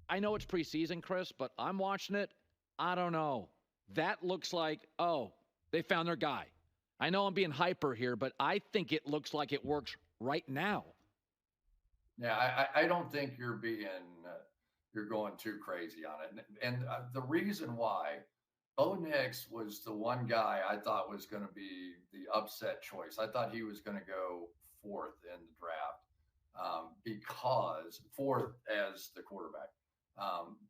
I know it's preseason, Chris, but I'm watching it. I don't know. That looks like, oh, they found their guy. I know I'm being hyper here, but I think it looks like it works right now. Yeah, I don't think you're going too crazy on it. And the reason why Bo Nix was the one guy I thought was going to be the upset choice. I thought he was going to go fourth in the draft because fourth as the quarterback,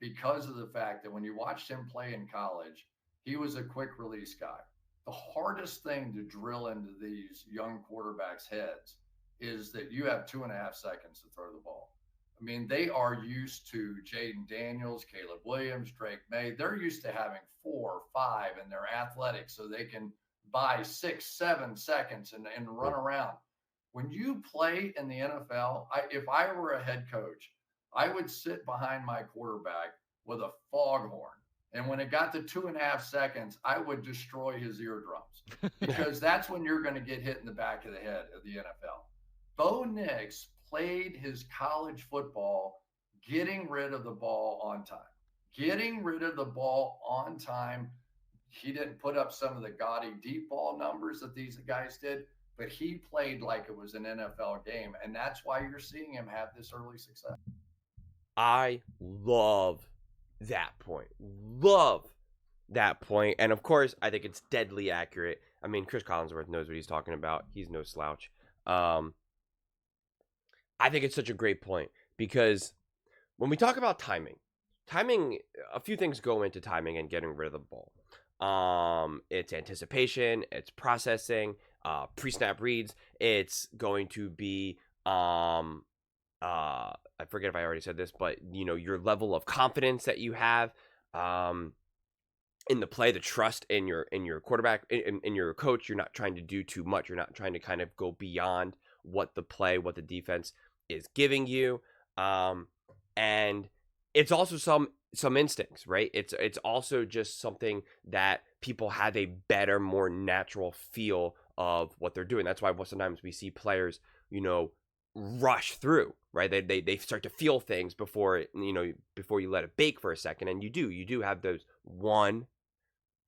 because of the fact that when you watched him play in college, he was a quick release guy. The hardest thing to drill into these young quarterbacks' heads is that you have 2.5 seconds to throw the ball. I mean, they are used to Jaden Daniels, Caleb Williams, Drake May. They're used to having 4 or 5, and they're athletic, so they can buy 6, 7 seconds and run around. When you play in the NFL, if I were a head coach, I would sit behind my quarterback with a foghorn. And when it got to 2.5 seconds, I would destroy his eardrums because that's when you're going to get hit in the back of the head of the NFL. Bo Nix played his college football getting rid of the ball on time. Getting rid of the ball on time. He didn't put up some of the gaudy deep ball numbers that these guys did, but he played like it was an NFL game. And that's why you're seeing him have this early success. I love that point. Love that point. And of course, I think it's deadly accurate. I mean, Chris Collinsworth knows what he's talking about. He's no slouch. I think it's such a great point because when we talk about timing, a few things go into timing and getting rid of the ball. It's anticipation, it's processing, pre-snap reads. It's going to be I forget if I already said this, but your level of confidence that you have in the play, the trust in your quarterback, in your coach. You're not trying to do too much. You're not trying to kind of go beyond what the defense is giving you. And it's also some instincts, right? It's also just something that people have a better, more natural feel of what they're doing. That's why sometimes we see players, rush through, right? They start to feel things before before you let it bake for a second, and you do have those 1,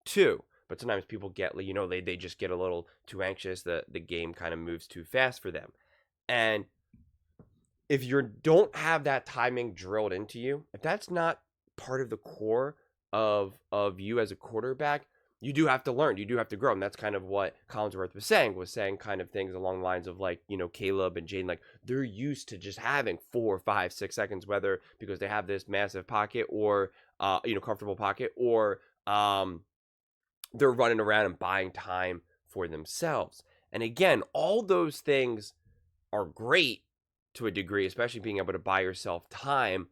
2. But sometimes people get, they just get a little too anxious. The game kind of moves too fast for them, and if you don't have that timing drilled into you, if that's not part of the core of you as a quarterback, you do have to learn. You do have to grow. And that's kind of what Collinsworth was saying kind of things along the lines of Caleb and Jaden, they're used to just having 4, 5, 6 seconds, whether because they have this massive pocket or, comfortable pocket, or they're running around and buying time for themselves. And again, all those things are great to a degree, especially being able to buy yourself time.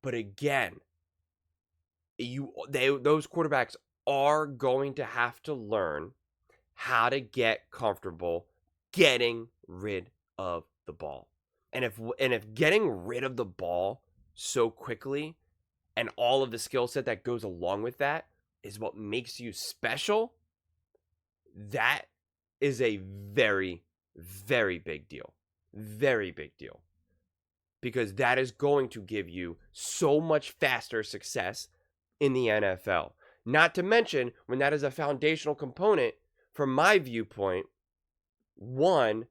But again, those quarterbacks are going to have to learn how to get comfortable getting rid of the ball. And if getting rid of the ball so quickly and all of the skill set that goes along with that is what makes you special, that is a very, very big deal. Very big deal. Because that is going to give you so much faster success in the NFL. Not to mention, when that is a foundational component, from my viewpoint, one,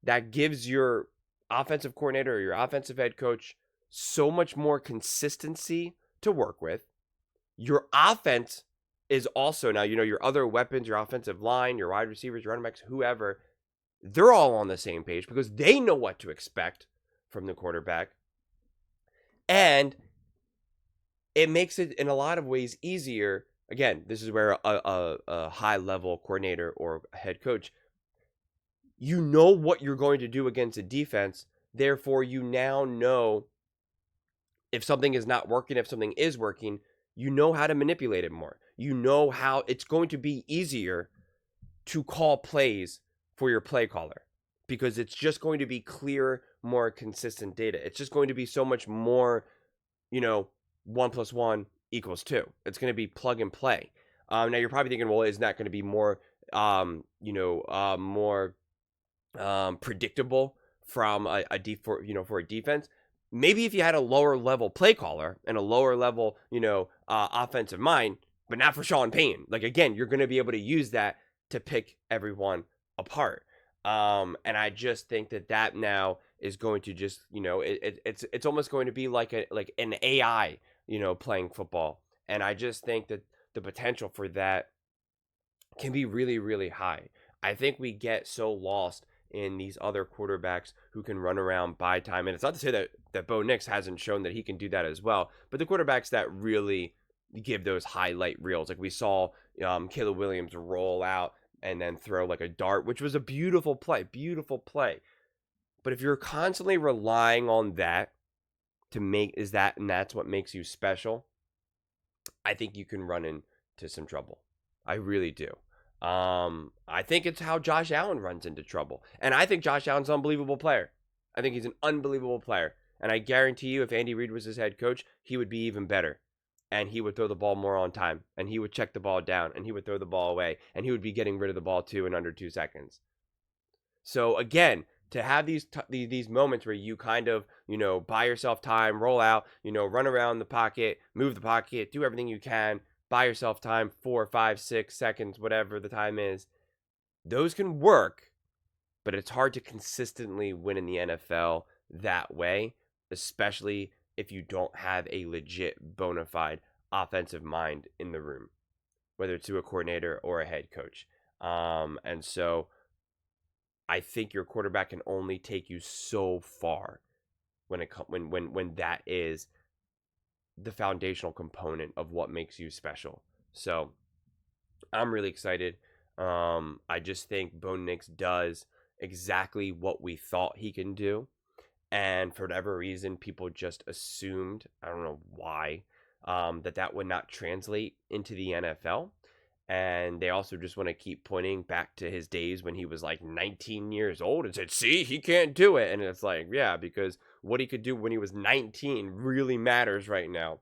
that gives your offensive coordinator or your offensive head coach so much more consistency to work with. Your offense is also now, your other weapons, your offensive line, your wide receivers, your running backs, whoever, they're all on the same page because they know what to expect from the quarterback. And it makes it in a lot of ways easier. Again, this is where a high-level coordinator or head coach, you know what you're going to do against a defense. Therefore, you now know if something is not working, if something is working, you know how to manipulate it more. You know how it's going to be easier to call plays for your play caller because it's just going to be clear, more consistent data. It's just going to be so much more, 1 + 1 = 2. It's going to be plug and play. Now you're probably thinking, well, isn't that going to be more, more predictable from for a defense? Maybe if you had a lower level play caller and a lower level, offensive mind, but not for Sean Payton. Like, again, you're going to be able to use that to pick everyone apart. And I just think that now is going to just, it's almost going to be like an AI, playing football. And I just think that the potential for that can be really, really high. I think we get so lost in these other quarterbacks who can run around, buy time. And it's not to say that Bo Nix hasn't shown that he can do that as well, but the quarterbacks that really give those highlight reels, like we saw Caleb Williams roll out and then throw like a dart, which was a beautiful play. But if you're constantly relying on that and that's what makes you special, I think you can run into some trouble. I really do. I think it's how Josh Allen runs into trouble. And I think Josh Allen's an unbelievable player. I think he's an unbelievable player. And I guarantee you, if Andy Reid was his head coach, he would be even better. And he would throw the ball more on time. And he would check the ball down. And he would throw the ball away. And he would be getting rid of the ball too in under 2 seconds. So again, to have these moments where you kind of, buy yourself time, roll out, run around the pocket, move the pocket, do everything you can, buy yourself time, 4, 5, 6 seconds, whatever the time is. Those can work, but it's hard to consistently win in the NFL that way, especially if you don't have a legit bona fide offensive mind in the room, whether it's to a coordinator or a head coach. And so I think your quarterback can only take you so far when that is the foundational component of what makes you special. So I'm really excited. I just think Bo Nix does exactly what we thought he can do. And for whatever reason, people just assumed, I don't know why, that would not translate into the NFL. And they also just want to keep pointing back to his days when he was like 19 years old and said, see, he can't do it. And it's like, yeah, because what he could do when he was 19 really matters right now.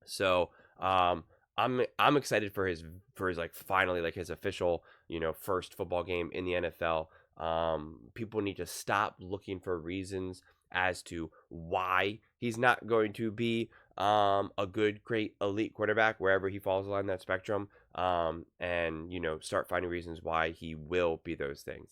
So I'm excited for his like finally like his official, first football game in the NFL. People need to stop looking for reasons as to why he's not going to be a good, great, elite quarterback wherever he falls along that spectrum. And start finding reasons why he will be those things.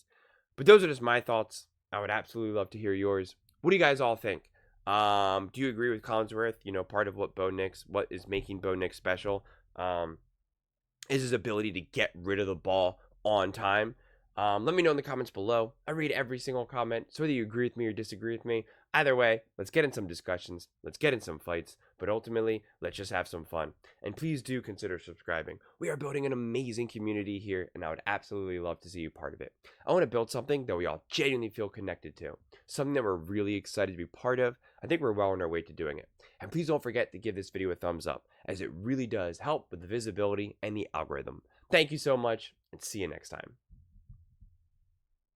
But those are just my thoughts. I would absolutely love to hear yours. What do you guys all think? Do you agree with Collinsworth? Part of what is making Bo Nix special, is his ability to get rid of the ball on time. Let me know in the comments below. I read every single comment, so whether you agree with me or disagree with me, either way, let's get in some discussions, let's get in some fights, but ultimately, let's just have some fun. And please do consider subscribing. We are building an amazing community here, and I would absolutely love to see you part of it. I want to build something that we all genuinely feel connected to, something that we're really excited to be part of. I think we're well on our way to doing it. And please don't forget to give this video a thumbs up, as it really does help with the visibility and the algorithm. Thank you so much, and see you next time.